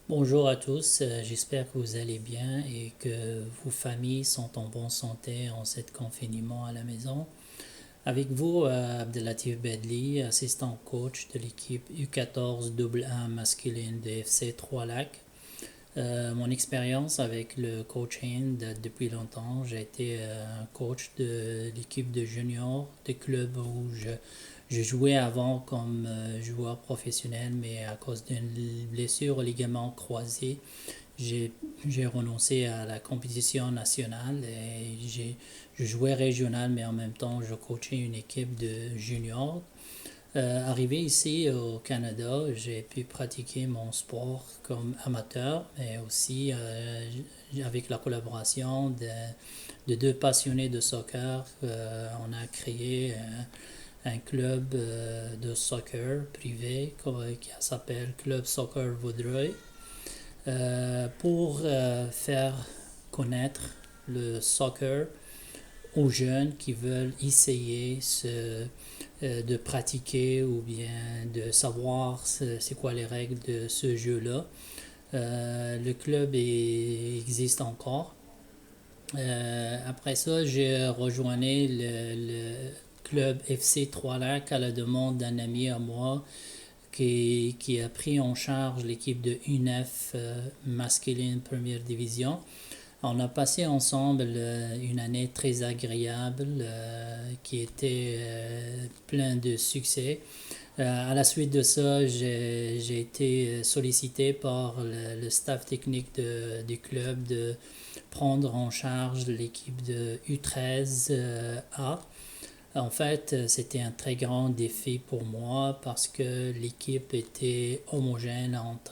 Bonjour à tous, j'espère que vous allez bien et que vos familles sont en bonne santé en cet confinement à la maison. Avec vous, Abdelatif Bedli, assistant coach de l'équipe U14 AA masculine de FC Trois Lacs. Mon expérience avec le coaching date depuis longtemps. J'ai été un coach de l'équipe de juniors, des clubs où je jouais avant comme joueur professionnel, mais à cause d'une blessure au ligament croisé, j'ai, j'ai renoncé à la compétition nationale et je jouais régional, mais en même temps, je coachais une équipe de juniors. Arrivé ici au Canada, j'ai pu pratiquer mon sport comme amateur, mais aussi avec la collaboration de deux passionnés de soccer. On a créé un club de soccer privé qui s'appelle Club Soccer Vaudreuil pour faire connaître le soccer aux jeunes qui veulent essayer de pratiquer ou bien de savoir c'est quoi les règles de ce jeu-là. Le club existe encore. Après ça, j'ai rejoint le club FC Trois-Lacs à la demande d'un ami à moi qui a pris en charge l'équipe de UNEF masculine première division. On a passé ensemble une année très agréable qui était plein de succès. À la suite de ça, j'ai été sollicité par le staff technique du club de prendre en charge l'équipe de U13A. En fait, c'était un très grand défi pour moi parce que l'équipe était homogène entre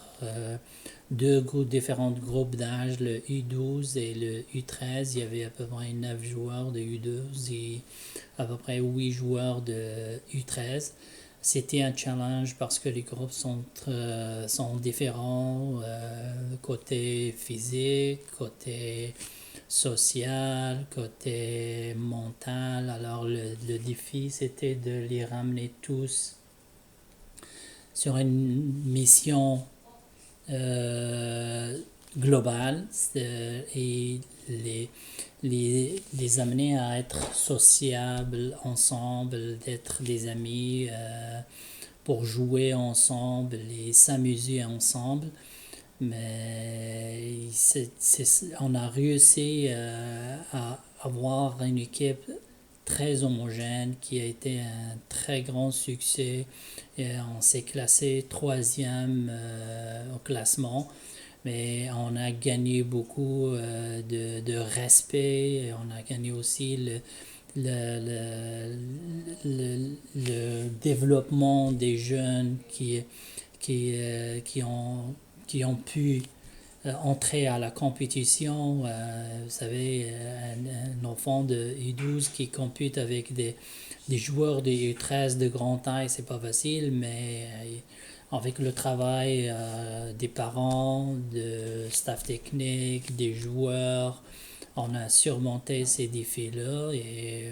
différents groupes d'âge, le U12 et le U13. Il y avait à peu près 9 joueurs de U12 et à peu près 8 joueurs de U13. C'était un challenge parce que les groupes sont différents, côté physique, côté social, côté mental. Alors le défi, c'était de les ramener tous sur une mission euh, globale et les amener à être sociables ensemble, d'être des amis pour jouer ensemble et s'amuser ensemble. Mais on a réussi à avoir une équipe très homogène qui a été un très grand succès. Et on s'est classé troisième au classement, mais on a gagné beaucoup de respect. Et on a gagné aussi le, le développement des jeunes qui, euh, qui, ont, qui ont pu entrer à la compétition. Vous savez, un enfant de U12 qui compute avec des joueurs de U13 de grande taille, c'est pas facile, mais avec le travail des parents, de staff technique, des joueurs, on a surmonté ces défis-là et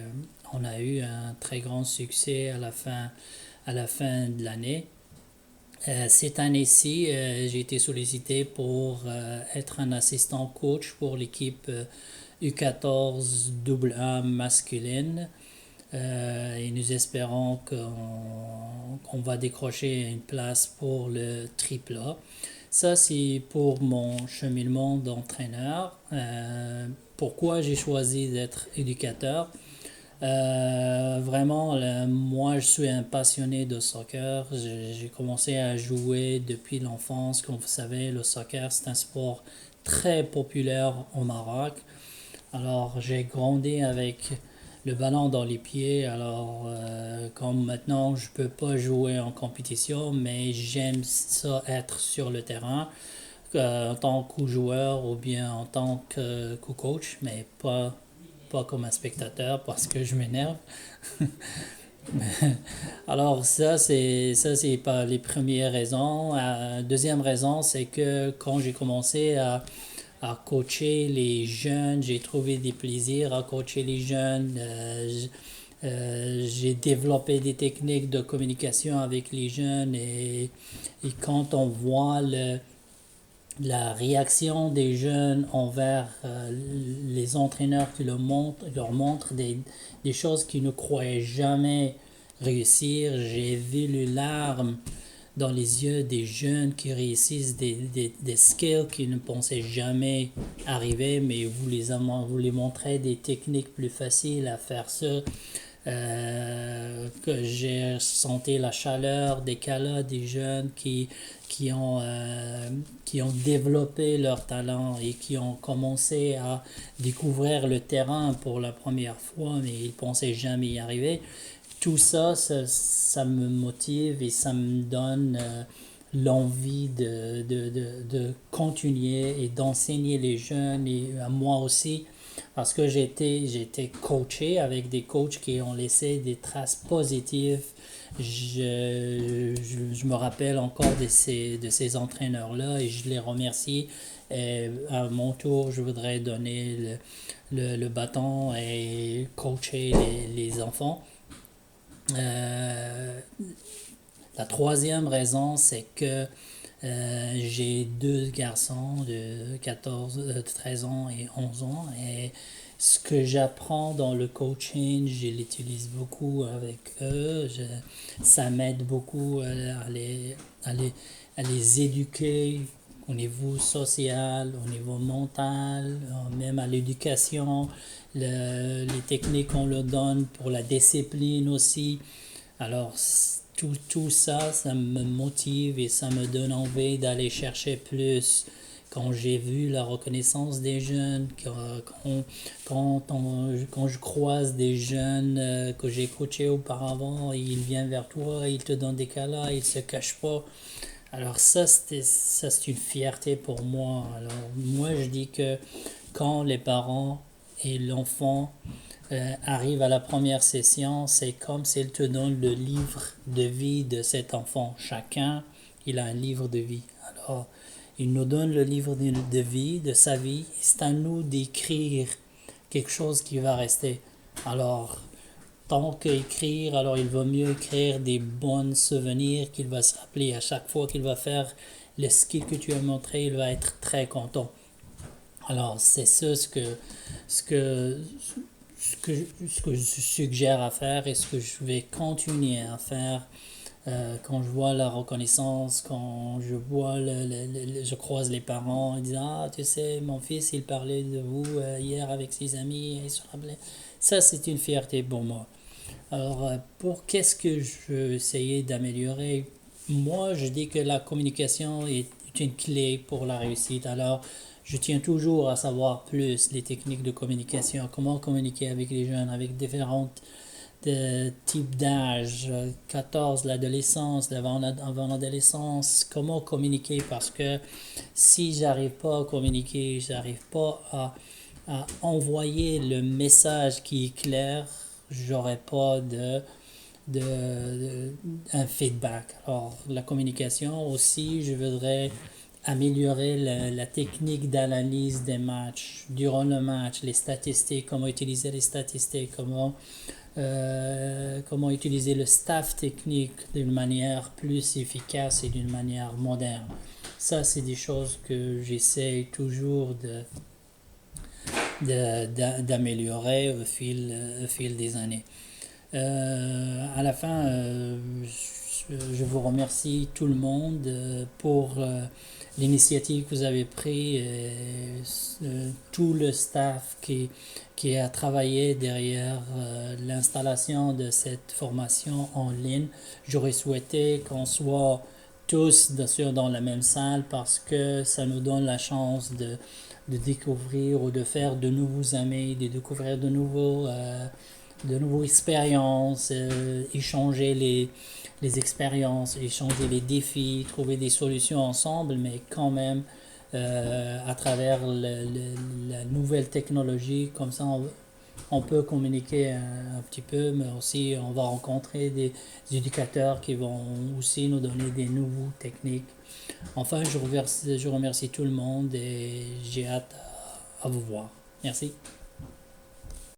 on a eu un très grand succès à la fin de l'année. Cette année-ci, j'ai été sollicité pour être un assistant coach pour l'équipe U14 AA masculine. Et nous espérons qu'on va décrocher une place pour le triple A. Ça, c'est pour mon cheminement d'entraîneur. Pourquoi j'ai choisi d'être éducateur? Vraiment, moi, je suis un passionné de soccer. J'ai commencé à jouer depuis l'enfance. Comme vous savez, le soccer, c'est un sport très populaire au Maroc. Alors, j'ai grandi avec le ballon dans les pieds. Alors, comme maintenant, je peux pas jouer en compétition, mais j'aime ça être sur le terrain en tant que joueur ou bien en tant que coach, mais pas comme un spectateur parce que je m'énerve. Alors ça c'est pas les premières raisons. Deuxième raison, c'est que quand j'ai commencé à coacher les jeunes, j'ai trouvé des plaisirs à coacher les jeunes. J'ai développé des techniques de communication avec les jeunes et quand on voit la réaction des jeunes envers les entraîneurs qui leur montrent des choses qu'ils ne croyaient jamais réussir. J'ai vu les larmes dans les yeux des jeunes qui réussissent des skills qu'ils ne pensaient jamais arriver, mais vous les montrez des techniques plus faciles à faire ça. Que j'ai senti la chaleur des câlins des jeunes qui qui ont développé leur talent et qui ont commencé à découvrir le terrain pour la première fois, mais ils ne pensaient jamais y arriver. Tout ça, ça me motive et ça me donne l'envie de continuer et d'enseigner les jeunes et à moi aussi parce que j'ai été coaché avec des coachs qui ont laissé des traces positives. Je me rappelle encore de ces entraîneurs-là et je les remercie. Et à mon tour, je voudrais donner le bâton et coacher les enfants. Euh, la troisième raison, c'est que j'ai deux garçons de 13 ans et 11 ans et ce que j'apprends dans le coaching, je l'utilise beaucoup avec eux. Ça m'aide beaucoup à les éduquer au niveau social, au niveau mental, même à l'éducation, les techniques qu'on leur donne pour la discipline aussi. Alors, tout ça, ça me motive et ça me donne envie d'aller chercher plus. Quand j'ai vu la reconnaissance des jeunes, quand je croise des jeunes que j'ai coachés auparavant, ils viennent vers toi, ils te donnent des câlins, ils ne se cachent pas. Alors ça, c'est une fierté pour moi. Alors moi, je dis que quand les parents et l'enfant arrivent à la première session, c'est comme s'ils te donnent le livre de vie de cet enfant. Chacun, il a un livre de vie. Alors, il nous donne le livre de vie, de sa vie. C'est à nous d'écrire quelque chose qui va rester. Alors, tant qu'écrire, alors il vaut mieux écrire des bons souvenirs qu'il va se rappeler à chaque fois qu'il va faire le skill que tu as montré, il va être très content. Alors c'est ça ce que, ce que je suggère à faire et ce que je vais continuer à faire quand je vois la reconnaissance, quand je vois je croise les parents, ils disent ah tu sais mon fils il parlait de vous hier avec ses amis, il se rappelait. Ça c'est une fierté pour moi. Alors, pour qu'est-ce que je veux essayer d'améliorer? Moi, je dis que la communication est une clé pour la réussite. Alors, je tiens toujours à savoir plus les techniques de communication, comment communiquer avec les jeunes, avec différents types d'âge, 14, l'adolescence, avant l'adolescence, comment communiquer parce que si j'arrive pas à communiquer, j'arrive pas à envoyer le message qui est clair, j'aurai pas un feedback. Alors, la communication aussi, je voudrais améliorer la technique d'analyse des matchs, durant le match, les statistiques, comment utiliser les statistiques, comment utiliser le staff technique d'une manière plus efficace et d'une manière moderne. Ça, c'est des choses que j'essaie toujours d'améliorer au fil des années. À la fin, je vous remercie tout le monde pour l'initiative que vous avez prise, tout le staff qui a travaillé derrière l'installation de cette formation en ligne. J'aurais souhaité qu'on soit tous bien sûr dans la même salle parce que ça nous donne la chance de découvrir ou de faire de nouveaux amis, de découvrir de nouvelles expériences, échanger les expériences, échanger les défis, trouver des solutions ensemble, mais quand même à travers la nouvelle technologie, comme ça on peut communiquer un petit peu, mais aussi on va rencontrer des éducateurs qui vont aussi nous donner des nouvelles techniques. Enfin, je remercie tout le monde et j'ai hâte à vous voir. Merci.